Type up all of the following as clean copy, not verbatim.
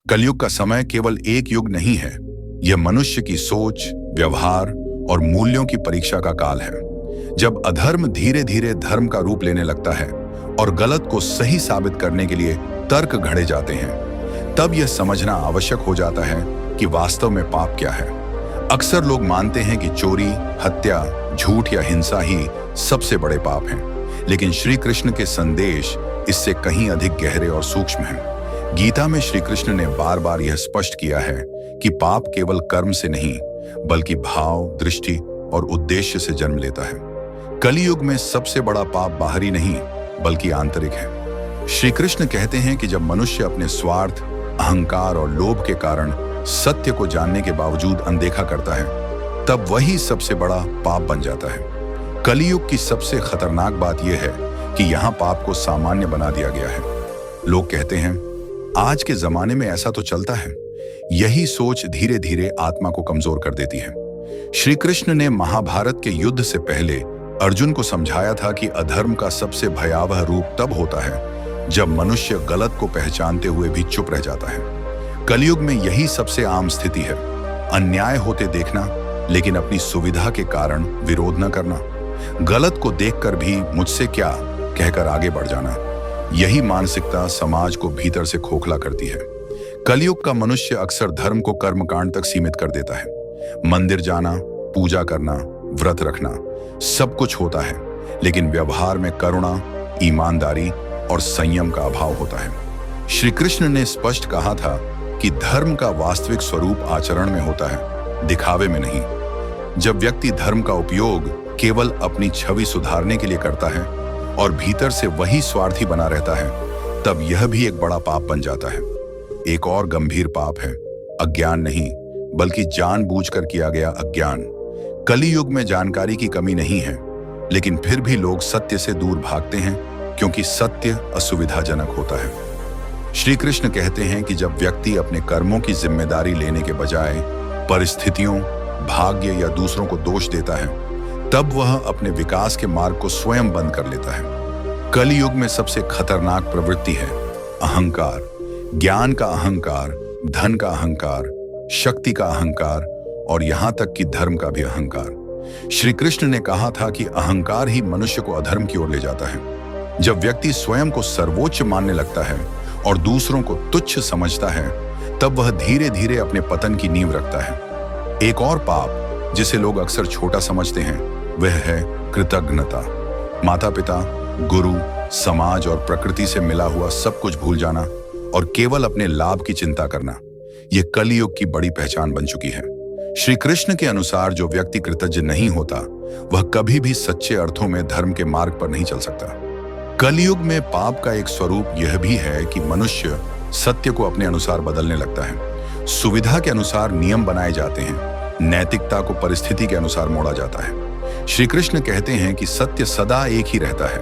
कलयुग का समय केवल एक युग नहीं है, यह मनुष्य की सोच, व्यवहार और मूल्यों की परीक्षा का काल है। जब अधर्म धीरे धीरे धर्म का रूप लेने लगता है और गलत को सही साबित करने के लिए तर्क घड़े जाते हैं, तब यह समझना आवश्यक हो जाता है कि वास्तव में पाप क्या है। अक्सर लोग मानते हैं कि चोरी, हत्या, झूठ या हिंसा ही सबसे बड़े पाप हैं, लेकिन श्री कृष्ण के संदेश इससे कहीं अधिक गहरे और सूक्ष्म हैं। गीता में श्री कृष्ण ने बार बार यह स्पष्ट किया है कि पाप केवल कर्म से नहीं, बल्कि भाव, दृष्टि और उद्देश्य से जन्म लेता है। कलियुग में सबसे बड़ा पाप बाहरी नहीं, बल्कि आंतरिक है। श्री कृष्ण कहते हैं कि जब मनुष्य अपने स्वार्थ, अहंकार और लोभ के कारण सत्य को जानने के बावजूद अनदेखा करता है, तब वही सबसे बड़ा पाप बन जाता है। कलियुग की सबसे खतरनाक बात यह है कि यहाँ पाप को सामान्य बना दिया गया है। लोग कहते हैं, आज के जमाने में ऐसा तो चलता है। यही सोच धीरे धीरे आत्मा को कमजोर कर देती है। श्री कृष्ण ने महाभारत के युद्ध से पहले अर्जुन को समझाया था कि अधर्म का सबसे भयावह रूप तब होता है जब मनुष्य गलत को पहचानते हुए भी चुप रह जाता है। कलयुग में यही सबसे आम स्थिति है। अन्याय होते देखना, लेकिन अपनी सुविधा के कारण विरोध न करना। गलत को देखकर भी मुझसे क्या कहकर आगे बढ़ जाना। यही मानसिकता समाज को भीतर से खोखला करती है। कलयुग का मनुष्य अक्सर धर्म को कर्मकांड तक सीमित कर देता है। मंदिर जाना, पूजा करना, व्रत रखना, सब कुछ होता है, लेकिन व्यवहार में करुणा, ईमानदारी और संयम का अभाव होता है। श्री कृष्ण ने स्पष्ट कहा था कि धर्म का वास्तविक स्वरूप आचरण में होता है, दिखावे में नहीं। जब व्यक्ति धर्म का उपयोग केवल अपनी छवि सुधारने के लिए करता है और भीतर से वही स्वार्थी बना रहता है, तब यह भी एक बड़ा पाप बन जाता है। एक और गंभीर पाप है अज्ञान नहीं, बल्कि जानबूझकर किया गया अज्ञान। कलियुग में जानकारी की कमी नहीं है, लेकिन फिर भी लोग सत्य से दूर भागते हैं, क्योंकि सत्य असुविधाजनक होता है। श्री कृष्ण कहते हैं कि जब व्यक्ति अपने कर्मों की जिम्मेदारी लेने के बजाय परिस्थितियों, भाग्य या दूसरों को दोष देता है, तब वह अपने विकास के मार्ग को स्वयं बंद कर लेता है। कलियुग में सबसे खतरनाक प्रवृत्ति है अहंकार। ज्ञान का अहंकार, धन का अहंकार, शक्ति का अहंकार और यहां तक कि धर्म का भी अहंकार। श्री कृष्ण ने कहा था कि अहंकार ही मनुष्य को अधर्म की ओर ले जाता है। जब व्यक्ति स्वयं को सर्वोच्च मानने लगता है और दूसरों को तुच्छ समझता है, तब वह धीरे धीरे अपने पतन की नींव रखता है। एक और पाप जिसे लोग अक्सर छोटा समझते हैं, वह है कृतज्ञता। माता पिता, गुरु, समाज और प्रकृति से मिला हुआ सब कुछ भूल जाना और केवल अपने लाभ की चिंता करना, यह कलियुग की बड़ी पहचान बन चुकी है। श्री कृष्ण के अनुसार जो व्यक्ति कृतज्ञ नहीं होता, वह कभी भी सच्चे अर्थों में धर्म के मार्ग पर नहीं चल सकता। कलियुग में पाप का एक स्वरूप यह भी है कि मनुष्य सत्य को अपने अनुसार बदलने लगता है। सुविधा के अनुसार नियम बनाए जाते हैं, नैतिकता को परिस्थिति के अनुसार मोड़ा जाता है। श्री कृष्ण कहते हैं कि सत्य सदा एक ही रहता है,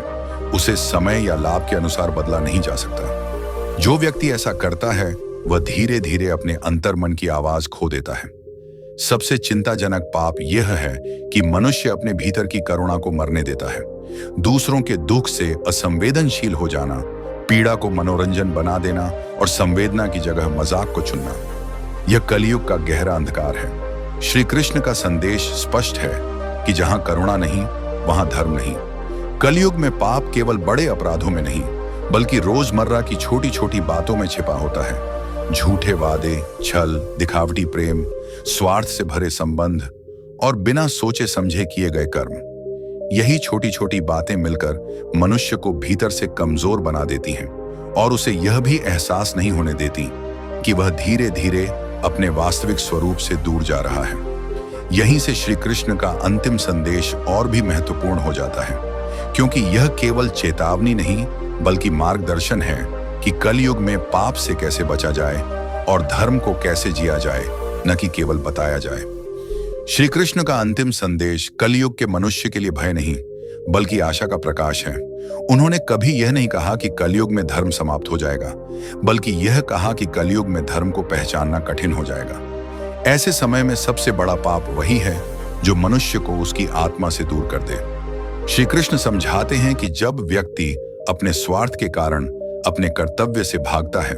उसे समय या लाभ के अनुसार बदला नहीं जा सकता। जो व्यक्ति ऐसा करता है, वह धीरे धीरे अपने अंतर्मन की आवाज खो देता है। सबसे चिंताजनक पाप यह है कि मनुष्य अपने भीतर की करुणा को मरने देता है। दूसरों के दुख से असंवेदनशील हो जाना, पीड़ा को मनोरंजन बना देना और संवेदना की जगह मजाक को चुनना, यह कलियुग का गहरा अंधकार है। श्री कृष्ण का संदेश स्पष्ट है कि जहां करुणा नहीं, वहां धर्म नहीं। कलियुग में पाप केवल बड़े अपराधों में नहीं, बल्कि रोजमर्रा की छोटी छोटी बातों में छिपा होता है। झूठे वादे, छल, दिखावटी प्रेम, स्वार्थ से भरे संबंध और बिना सोचे समझे किए गए कर्म। यही छोटी छोटी बातें मिलकर मनुष्य को भीतर से कमजोर बना देती हैं और उसे यह भी एहसास नहीं होने देती कि वह धीरे धीरे अपने वास्तविक स्वरूप से दूर जा रहा है। यहीं से श्री कृष्ण का अंतिम संदेश और भी महत्वपूर्ण हो जाता है, क्योंकि यह केवल चेतावनी नहीं, बल्कि मार्गदर्शन है कि कलयुग में पाप से कैसे बचा जाए और धर्म को कैसे जिया जाए, न कि केवल बताया जाए। श्री कृष्ण का अंतिम संदेश कलयुग के मनुष्य के लिए भय नहीं, बल्कि आशा का प्रकाश है। उन्होंने कभी यह नहीं कहा कि कलयुग में धर्म समाप्त हो जाएगा, बल्कि यह कहा कि कलयुग में धर्म को पहचानना कठिन हो जाएगा। ऐसे समय में सबसे बड़ा पाप वही है जो मनुष्य को उसकी आत्मा से दूर कर दे। श्री कृष्ण समझाते हैं कि जब व्यक्ति अपने स्वार्थ के कारण अपने कर्तव्य से भागता है,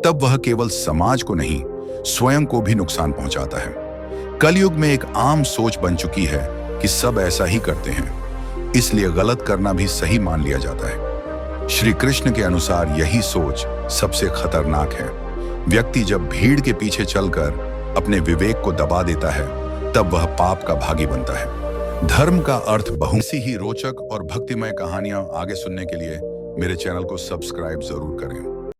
तब वह केवल समाज को नहीं, स्वयं को भी नुकसान पहुंचाता है। कलयुग में एक आम सोच बन चुकी है कि सब ऐसा ही करते हैं, इसलिए गलत करना भी सही मान लिया जाता है। श्री कृष्ण के अनुसार यही सोच सबसे खतरनाक है। व्यक्ति जब भीड़ के पीछे चलकर अपने विवेक को दबा देता है, तब वह पाप का भागी बनता है। धर्म का अर्थ बहुत सी ही रोचक और भक्तिमय कहानियां आगे सुनने के लिए मेरे चैनल को सब्सक्राइब जरूर करें।